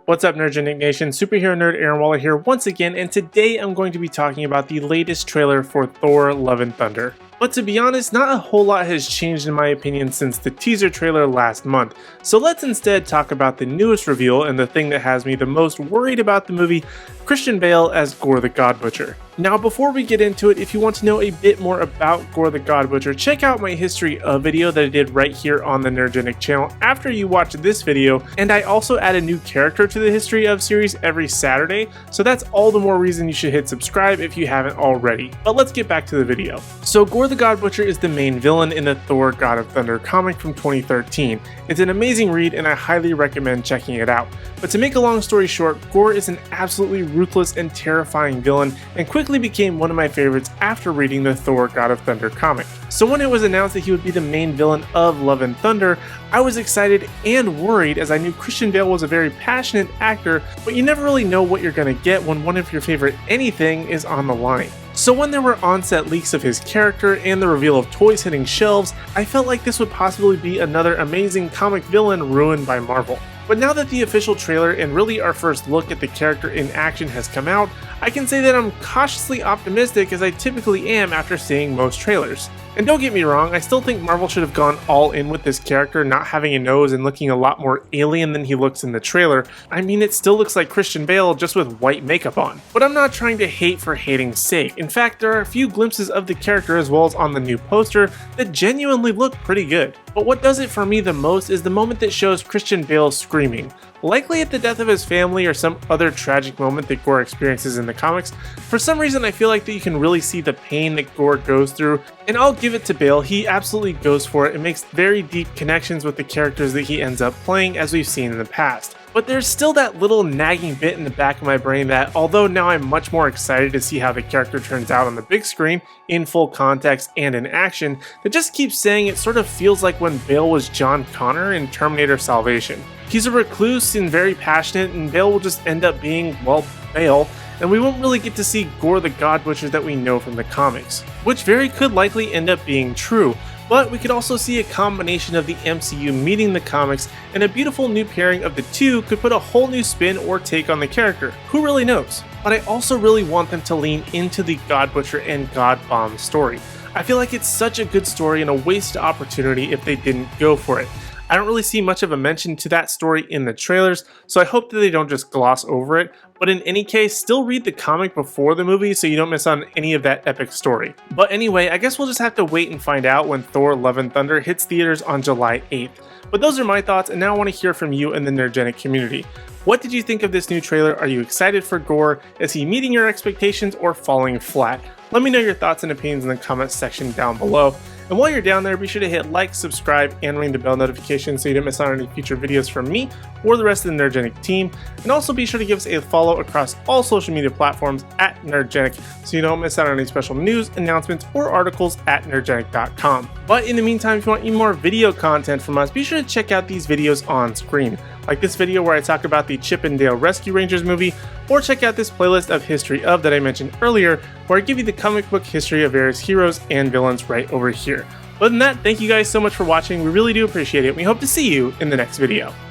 What's up, Nerdgenic Nation? Superhero nerd Aaron Waller here once again, and today I'm going to be talking about the latest trailer for Thor: Love and Thunder. But to be honest, not a whole lot has changed in my opinion since the teaser trailer last month, so let's instead talk about the newest reveal and the thing that has me the most worried about the movie, Christian Bale as Gorr the God Butcher. Now before we get into it, if you want to know a bit more about Gorr the God Butcher, check out my history of video that I did right here on the Nerdgenic channel after you watch this video, and I also add a new character to the history of series every Saturday, so that's all the more reason you should hit subscribe if you haven't already. But let's get back to the video. So Gorr the God Butcher is the main villain in the Thor: God of Thunder comic from 2013. It's an amazing read and I highly recommend checking it out. But to make a long story short, Gorr is an absolutely ruthless and terrifying villain and quickly became one of my favorites after reading the Thor: God of Thunder comic. So when it was announced that he would be the main villain of Love and Thunder, I was excited and worried as I knew Christian Bale was a very passionate actor, but you never really know what you're gonna get when one of your favorite anything is on the line. So when there were on-set leaks of his character and the reveal of toys hitting shelves, I felt like this would possibly be another amazing comic villain ruined by Marvel. But now that the official trailer and really our first look at the character in action has come out, I can say that I'm cautiously optimistic as I typically am after seeing most trailers. And don't get me wrong, I still think Marvel should have gone all in with this character not having a nose and looking a lot more alien than he looks in the trailer. I mean, it still looks like Christian Bale just with white makeup on. But I'm not trying to hate for hating's sake. In fact, there are a few glimpses of the character as well as on the new poster that genuinely look pretty good. But what does it for me the most is the moment that shows Christian Bale screaming. Likely at the death of his family or some other tragic moment that Gorr experiences in the comics. For some reason I feel like that you can really see the pain that Gorr goes through, and I'll give it to Bale, he absolutely goes for it and makes very deep connections with the characters that he ends up playing as we've seen in the past. But there's still that little nagging bit in the back of my brain that, although now I'm much more excited to see how the character turns out on the big screen, in full context and in action, that just keeps saying it sort of feels like when Bale was John Connor in Terminator Salvation. He's a recluse and very passionate, and Bale will just end up being, well, Bale, and we won't really get to see Gorr the God Butcher that we know from the comics, which very could likely end up being true. But we could also see a combination of the MCU meeting the comics, and a beautiful new pairing of the two could put a whole new spin or take on the character. Who really knows? But I also really want them to lean into the God Butcher and God Bomb story. I feel like it's such a good story and a wasted opportunity if they didn't go for it. I don't really see much of a mention to that story in the trailers, so I hope that they don't just gloss over it, but in any case, still read the comic before the movie so you don't miss on any of that epic story. But anyway, I guess we'll just have to wait and find out when Thor: Love and Thunder hits theaters on July 8th. But those are my thoughts, and now I want to hear from you in the Nerdgenic community. What did you think of this new trailer? Are you excited for Gorr? Is he meeting your expectations or falling flat? Let me know your thoughts and opinions in the comments section down below. And while you're down there, be sure to hit like, subscribe, and ring the bell notification so you don't miss out on any future videos from me or the rest of the Nerdgenic team. And also be sure to give us a follow across all social media platforms at Nerdgenic so you don't miss out on any special news, announcements, or articles at nerdgenic.com. But in the meantime, if you want any more video content from us, be sure to check out these videos on screen. Like this video where I talk about the Chip and Dale Rescue Rangers movie, or check out this playlist of History Of that I mentioned earlier, where I give you the comic book history of various heroes and villains right over here. Other than that, thank you guys so much for watching, we really do appreciate it, and we hope to see you in the next video.